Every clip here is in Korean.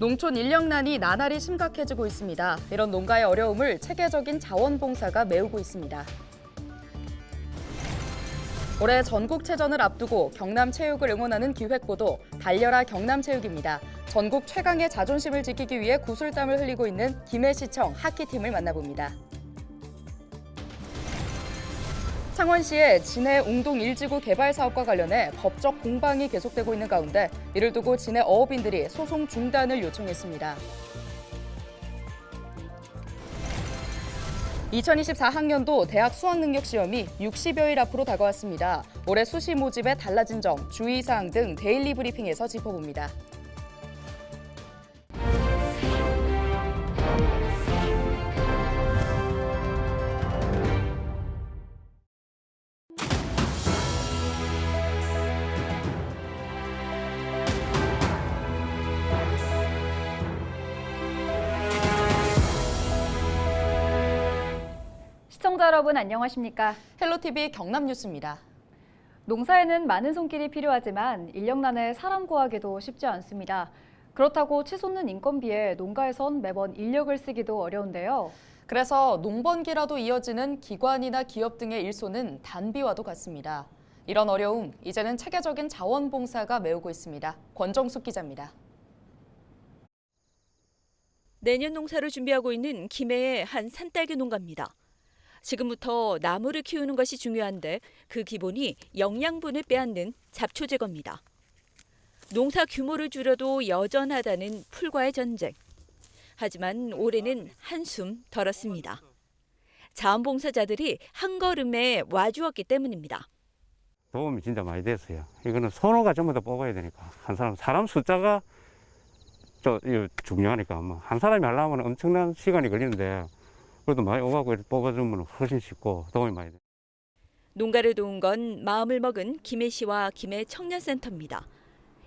농촌 인력난이 나날이 심각해지고 있습니다. 이런 농가의 어려움을 체계적인 자원봉사가 메우고 있습니다. 올해 전국체전을 앞두고 경남체육을 응원하는 기획보도 달려라 경남체육입니다. 전국 최강의 자존심을 지키기 위해 구슬땀을 흘리고 있는 김해시청 하키팀을 만나봅니다. 창원시의 진해 웅동 1지구 개발 사업과 관련해 법적 공방이 계속되고 있는 가운데 이를 두고 진해 어업인들이 소송 중단을 요청했습니다. 2024학년도 대학 수학능력시험이 60여일 앞으로 다가왔습니다. 올해 수시 모집에 달라진 점, 주의사항 등 데일리 브리핑에서 짚어봅니다. 시청자 여러분 안녕하십니까? 헬로티비 경남뉴스입니다. 농사에는 많은 손길이 필요하지만 인력난에 사람 구하기도 쉽지 않습니다. 그렇다고 치솟는 인건비에 농가에선 매번 인력을 쓰기도 어려운데요. 그래서 농번기라도 이어지는 기관이나 기업 등의 일손은 단비와도 같습니다. 이런 어려움, 이제는 체계적인 자원봉사가 메우고 있습니다. 권정숙 기자입니다. 내년 농사를 준비하고 있는 김해의 한 산딸기 농가입니다. 지금부터 나무를 키우는 것이 중요한데 그 기본이 영양분을 빼앗는 잡초 제거입니다. 농사 규모를 줄여도 여전하다는 풀과의 전쟁. 하지만 올해는 한숨 덜었습니다. 자원봉사자들이 한 걸음에 와주었기 때문입니다. 도움이 진짜 많이 됐어요. 이거는 선호가 전부 다 뽑아야 되니까. 사람 숫자가 중요하니까 한 사람이 하려면 엄청난 시간이 걸리는데 그래도 많이 오가고 뽑아주면 훨씬 쉽고 도움이 많이 돼요. 농가를 도운 건 마음을 먹은 김해시와 김해 청년센터입니다.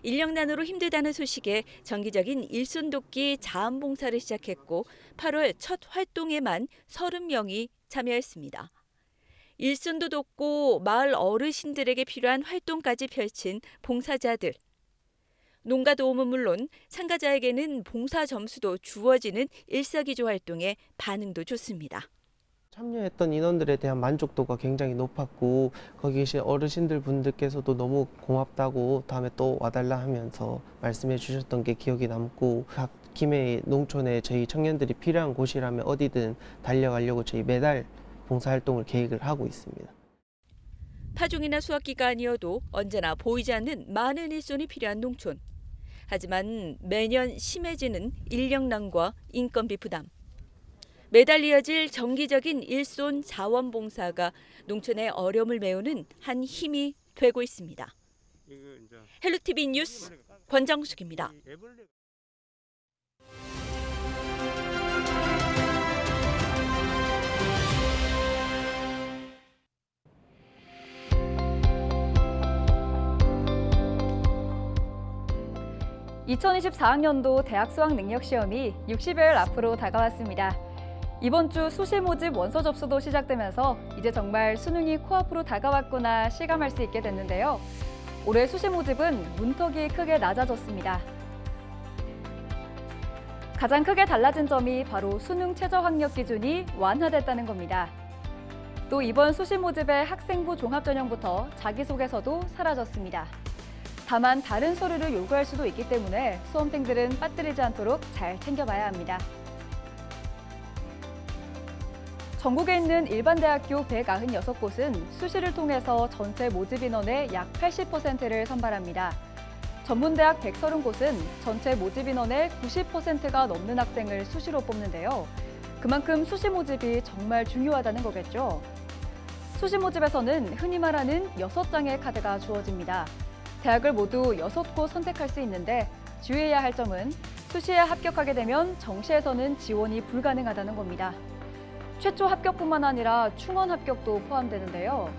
인력난으로 힘들다는 소식에 정기적인 일손 돕기 자원봉사를 시작했고 8월 첫 활동에만 30명이 참여했습니다. 일손도 돕고 마을 어르신들에게 필요한 활동까지 펼친 봉사자들. 농가 도움은 물론 참가자에게는 봉사 점수도 주어지는 일석이조 활동에 반응도 좋습니다. 참여했던 인원들에 대한 만족도가 굉장히 높았고 거기 계신 어르신들 분들께서도 너무 고맙다고 다음에 또 와달라 하면서 말씀해 주셨던 게 기억이 남고 각 김해 농촌에 저희 청년들이 필요한 곳이라면 어디든 달려가려고 저희 매달 봉사활동을 계획을 하고 있습니다. 파종이나 수확기가 아니어도 언제나 보이지 않는 많은 일손이 필요한 농촌. 하지만 매년 심해지는 인력난과 인건비 부담. 매달 이어질 정기적인 일손 자원봉사가 농촌의 어려움을 메우는 한 힘이 되고 있습니다. 헬로티비 뉴스 권정숙입니다. 2024학년도 대학 수학능력시험이 60여일 앞으로 다가왔습니다. 이번 주 수시 모집 원서 접수도 시작되면서 이제 정말 수능이 코앞으로 다가왔구나 실감할 수 있게 됐는데요. 올해 수시 모집은 문턱이 크게 낮아졌습니다. 가장 크게 달라진 점이 바로 수능 최저 학력 기준이 완화됐다는 겁니다. 또 이번 수시 모집의 학생부 종합전형부터 자기소개서도 사라졌습니다. 다만 다른 서류를 요구할 수도 있기 때문에 수험생들은 빠뜨리지 않도록 잘 챙겨봐야 합니다. 전국에 있는 일반 대학교 196곳은 수시를 통해서 전체 모집 인원의 약 80%를 선발합니다. 전문대학 130곳은 전체 모집 인원의 90%가 넘는 학생을 수시로 뽑는데요. 그만큼 수시 모집이 정말 중요하다는 거겠죠. 수시 모집에서는 흔히 말하는 6장의 카드가 주어집니다. 대학을 모두 6곳 선택할 수 있는데 주의해야 할 점은 수시에 합격하게 되면 정시에서는 지원이 불가능하다는 겁니다. 최초 합격뿐만 아니라 충원 합격도 포함되는데요.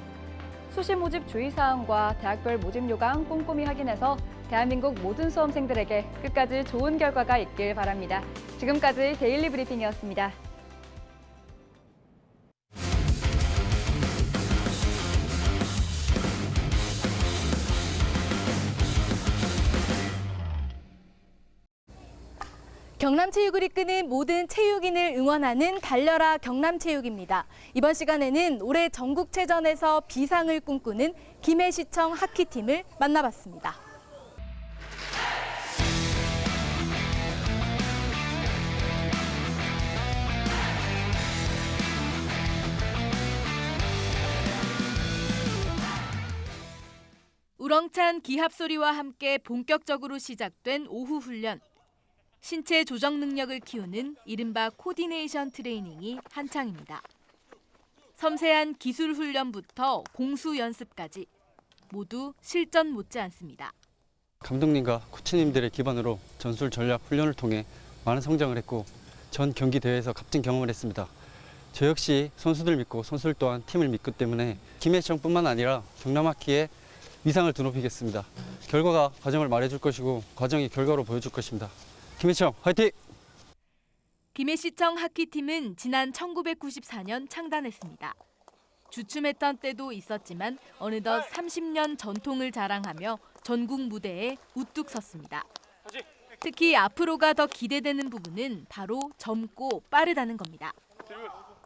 수시 모집 주의사항과 대학별 모집 요강 꼼꼼히 확인해서 대한민국 모든 수험생들에게 끝까지 좋은 결과가 있길 바랍니다. 지금까지 데일리 브리핑이었습니다. 경남체육을 이끄는 모든 체육인을 응원하는 달려라 경남체육입니다. 이번 시간에는 올해 전국체전에서 비상을 꿈꾸는 김해시청 하키팀을 만나봤습니다. 우렁찬 기합 소리와 함께 본격적으로 시작된 오후 훈련. 신체 조정 능력을 키우는 이른바 코디네이션 트레이닝이 한창입니다. 섬세한 기술 훈련부터 공수 연습까지 모두 실전 못지않습니다. 감독님과 코치님들의 기반으로 전술 전략 훈련을 통해 많은 성장을 했고 전 경기 대회에서 값진 경험을 했습니다. 저 역시 선수들 믿고 선수들 또한 팀을 믿기 때문에 김해시청뿐만 아니라 경남하키에 위상을 드높이겠습니다. 결과가 과정을 말해줄 것이고 과정이 결과로 보여줄 것입니다. 김해시청 화이팅! 김해시청 하키팀은 지난 1994년 창단했습니다. 주춤했던 때도 있었지만 어느덧 30년 전통을 자랑하며 전국 무대에 우뚝 섰습니다. 특히 앞으로가 더 기대되는 부분은 바로 젊고 빠르다는 겁니다.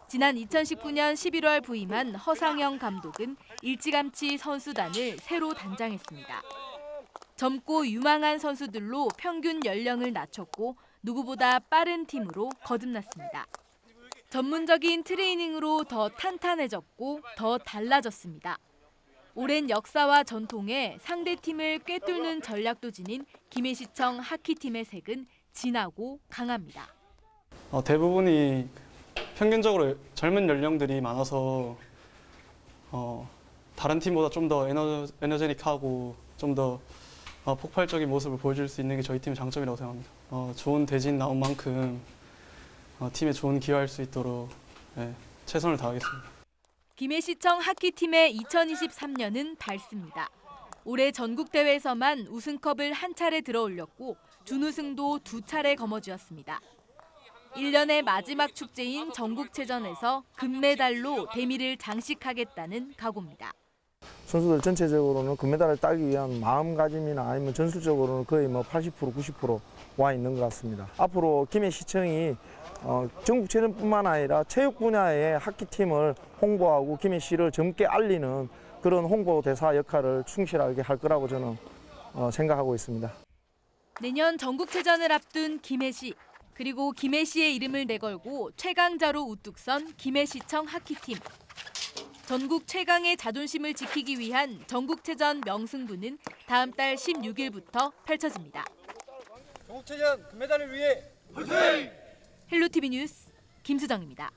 지난 2019년 11월 부임한 허상영 감독은 일찌감치 선수단을 새로 단장했습니다. 젊고 유망한 선수들로 평균 연령을 낮췄고 누구보다 빠른 팀으로 거듭났습니다. 전문적인 트레이닝으로 더 탄탄해졌고 더 달라졌습니다. 오랜 역사와 전통에 상대팀을 꿰뚫는 전략도 지닌 김해시청 하키팀의 색은 진하고 강합니다. 대부분이 평균적으로 젊은 연령들이 많아서 다른 팀보다 좀 더 에너제닉하고 좀 더 폭발적인 모습을 보여줄 수 있는 게 저희 팀의 장점이라고 생각합니다. 좋은 대진 나온 만큼 팀에 좋은 기여할 수 있도록 최선을 다하겠습니다. 김해시청 하키팀의 2023년은 밝습니다. 올해 전국대회에서만 우승컵을 한 차례 들어올렸고 준우승도 2차례 거머쥐었습니다. 1년의 마지막 축제인 전국체전에서 금메달로 대미를 장식하겠다는 각오입니다. 선수들 전체적으로는 금메달을 따기 위한 마음가짐이나 아니면 전술적으로는 거의 80%, 90% 와 있는 것 같습니다. 앞으로 김해시청이 전국체전뿐만 아니라 체육 분야의 하키팀을 홍보하고 김해시를 젊게 알리는 그런 홍보대사 역할을 충실하게 할 거라고 저는 생각하고 있습니다. 내년 전국체전을 앞둔 김해시, 그리고 김해시의 이름을 내걸고 최강자로 우뚝 선 김해시청 하키팀. 전국 최강의 자존심을 지키기 위한 전국체전 명승부는 다음 달 16일부터 펼쳐집니다. 전국체전 금메달을 위해 화이팅! 헬로티비 뉴스 김수정입니다.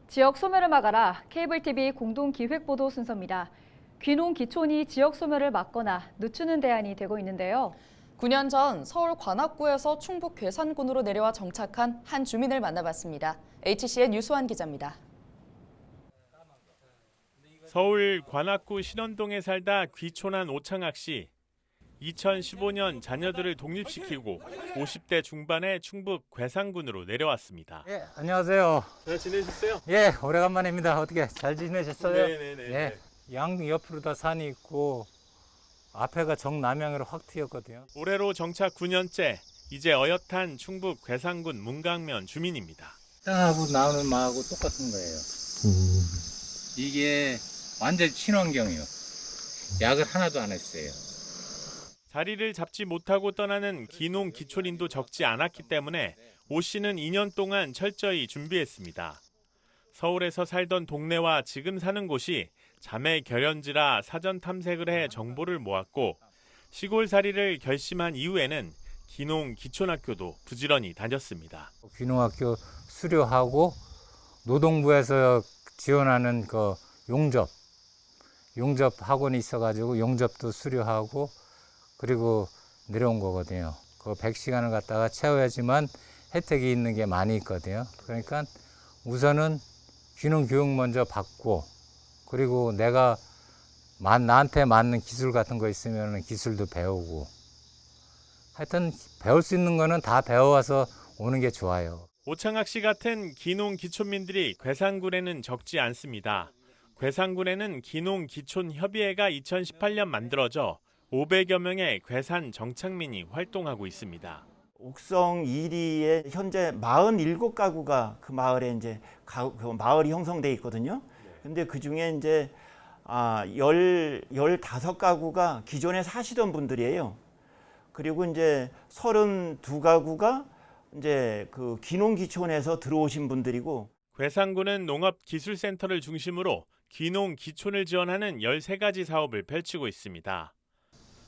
지역 소멸을 막아라. 케이블TV 공동기획보도 순서입니다. 귀농 기촌이 지역 소멸을 막거나 늦추는 대안이 되고 있는데요. 9년 전 서울 관악구에서 충북 괴산군으로 내려와 정착한 한 주민을 만나봤습니다. HCN 유수환 기자입니다. 서울 관악구 신원동에 살다 귀촌한 오창학 씨. 2015년 자녀들을 독립시키고 50대 중반에 충북 괴산군으로 내려왔습니다. 예, 안녕하세요. 잘 지내셨어요? 예, 오래간만입니다. 어떻게 잘 지내셨어요? 네네네. 예, 양 옆으로 다 산이 있고 앞에가 정남향으로 확 트였거든요. 올해로 정착 9년째, 이제 어엿한 충북 괴산군 문강면 주민입니다. 땅하고 나오는 마하고 똑같은 거예요. 이게 완전 친환경이요. 약을 하나도 안 했어요. 자리를 잡지 못하고 떠나는 기농 기촌인도 적지 않았기 때문에 오 씨는 2년 동안 철저히 준비했습니다. 서울에서 살던 동네와 지금 사는 곳이 자매 결연지라 사전 탐색을 해 정보를 모았고 시골살이를 결심한 이후에는 기농 기촌학교도 부지런히 다녔습니다. 귀농학교 수료하고 노동부에서 지원하는 그 용접 학원이 있어가지고 용접도 수료하고 그리고 내려온 거거든요. 그 100시간을 갖다가 채워야지만 혜택이 있는 게 많이 있거든요. 그러니까 우선은 귀농 교육 먼저 받고 그리고 내가 나한테 맞는 기술 같은 거 있으면 기술도 배우고 하여튼 배울 수 있는 거는 다 배워와서 오는 게 좋아요. 오창학 씨 같은 기농 기촌민들이 괴산군에는 적지 않습니다. 괴산군에는 기농 기촌 협의회가 2018년 만들어져 500여 명의 괴산 정착민이 활동하고 있습니다. 옥성 1위에 현재 47가구가 그 마을에 이제 그 마을이 형성돼 있거든요. 근데 그 중에 이제 15가구가 기존에 사시던 분들이에요. 그리고 이제 32가구가 이제 그 기농기촌에서 들어오신 분들이고, 괴산군은 농업기술센터를 중심으로 기농 기촌을 지원하는 13가지 사업을 펼치고 있습니다.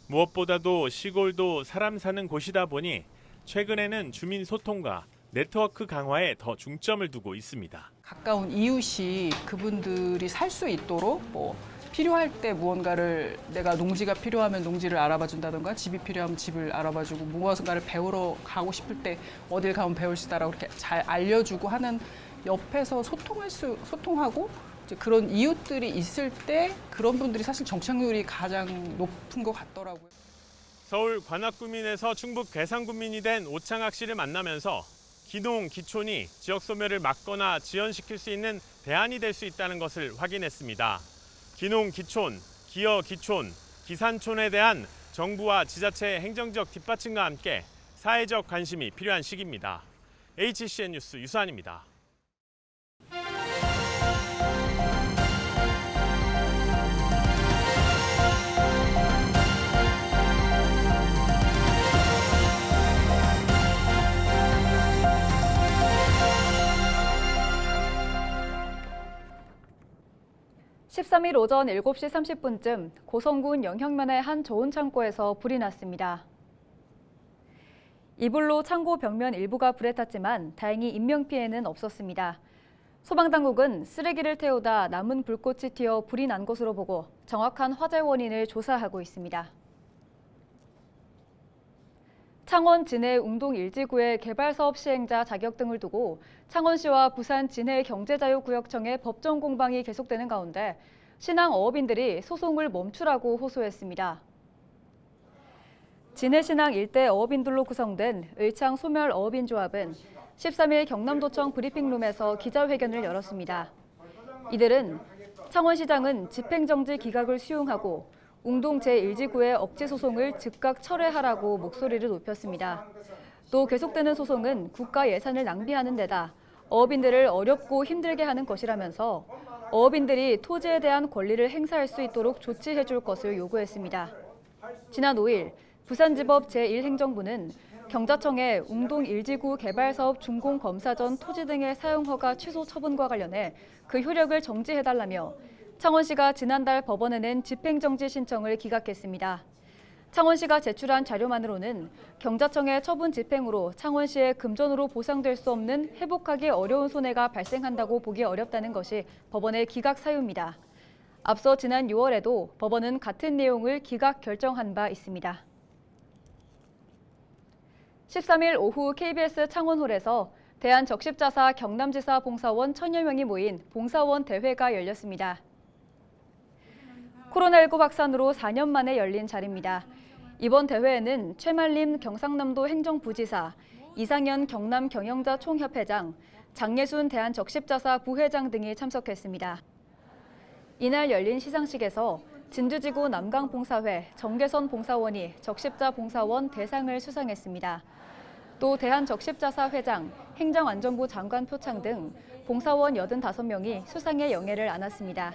무엇보다도 시골도 사람 사는 곳이다 보니 최근에는 주민 소통과 네트워크 강화에 더 중점을 두고 있습니다. 가까운 이웃이 그분들이 살 수 있도록 필요할 때 무언가를 내가 농지가 필요하면 농지를 알아봐 준다던가 집이 필요하면 집을 알아봐 주고 무언가를 배우러 가고 싶을 때 어딜 가면 배울 수 있다라고 이렇게 잘 알려주고 하는 옆에서 소통하고 이제 그런 이웃들이 있을 때 그런 분들이 사실 정착률이 가장 높은 것 같더라고요. 서울 관악구민에서 충북 괴산군민이 된 오창학 씨를 만나면서 기농 기촌이 지역 소멸을 막거나 지연시킬 수 있는 대안이 될 수 있다는 것을 확인했습니다. 기농 기촌, 기여 기촌, 기산촌에 대한 정부와 지자체의 행정적 뒷받침과 함께 사회적 관심이 필요한 시기입니다. HCN 뉴스 유수환입니다. (13일) 오전 7시 30분쯤 고성군 영형면의 한 좋은 창고에서 불이 났습니다. 이불로 창고 벽면 일부가 불에 탔지만 다행히 인명피해는 없었습니다. 소방당국은 쓰레기를 태우다 남은 불꽃이 튀어 불이 난 것으로 보고 정확한 화재 원인을 조사하고 있습니다. 창원 진해 웅동 1지구의 개발사업 시행자 자격 등을 두고 창원시와 부산 진해 경제자유구역청의 법정 공방이 계속되는 가운데 신앙어업인들이 소송을 멈추라고 호소했습니다. 진해신앙 일대 어업인들로 구성된 의창 소멸어업인조합은 13일 경남도청 브리핑룸에서 기자회견을 열었습니다. 이들은 창원시장은 집행정지 기각을 수용하고 웅동 제1지구의 억지 소송을 즉각 철회하라고 목소리를 높였습니다. 또 계속되는 소송은 국가 예산을 낭비하는 데다 어업인들을 어렵고 힘들게 하는 것이라면서 어업인들이 토지에 대한 권리를 행사할 수 있도록 조치해 줄 것을 요구했습니다. 지난 5일 부산지법 제1행정부는 경자청의 웅동 1지구 개발사업 준공검사 전 토지 등의 사용허가 취소 처분과 관련해 그 효력을 정지해달라며 창원시가 지난달 법원에 낸 집행정지 신청을 기각했습니다. 창원시가 제출한 자료만으로는 경자청의 처분 집행으로 창원시의 금전으로 보상될 수 없는 회복하기 어려운 손해가 발생한다고 보기 어렵다는 것이 법원의 기각 사유입니다. 앞서 지난 6월에도 법원은 같은 내용을 기각 결정한 바 있습니다. 13일 오후 KBS 창원홀에서 대한적십자사 경남지사 봉사원 1000여 명이 모인 봉사원 대회가 열렸습니다. 코로나19 확산으로 4년 만에 열린 자리입니다. 이번 대회에는 최말림 경상남도 행정부지사, 이상현 경남 경영자 총협회장, 장예순 대한적십자사 부회장 등이 참석했습니다. 이날 열린 시상식에서 진주지구 남강봉사회 정계선 봉사원이 적십자 봉사원 대상을 수상했습니다. 또 대한적십자사 회장, 행정안전부 장관 표창 등 봉사원 85명이 수상의 영예를 안았습니다.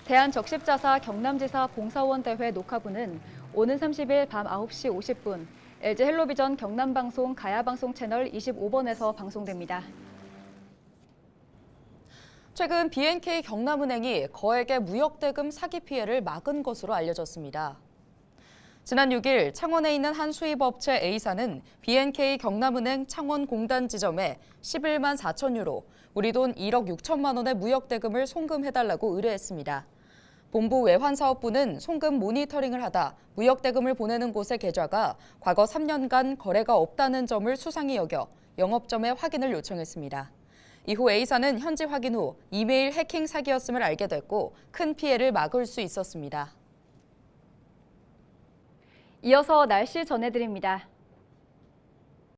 대한적십자사 경남지사 봉사원 대회 녹화부는 오는 30일 밤 9시 50분 LG 헬로비전 경남방송 가야방송 채널 25번에서 방송됩니다. 최근 B&K 경남은행이 거액의 무역대금 사기 피해를 막은 것으로 알려졌습니다. 지난 6일 창원에 있는 한 수입업체 A사는 B&K 경남은행 창원 공단 지점에 11만 4천 유로, 우리 돈 1억 6천만 원의 무역대금을 송금해달라고 의뢰했습니다. 본부 외환사업부는 송금 모니터링을 하다 무역대금을 보내는 곳의 계좌가 과거 3년간 거래가 없다는 점을 수상히 여겨 영업점에 확인을 요청했습니다. 이후 A사는 현지 확인 후 이메일 해킹 사기였음을 알게 됐고 큰 피해를 막을 수 있었습니다. 이어서 날씨 전해드립니다.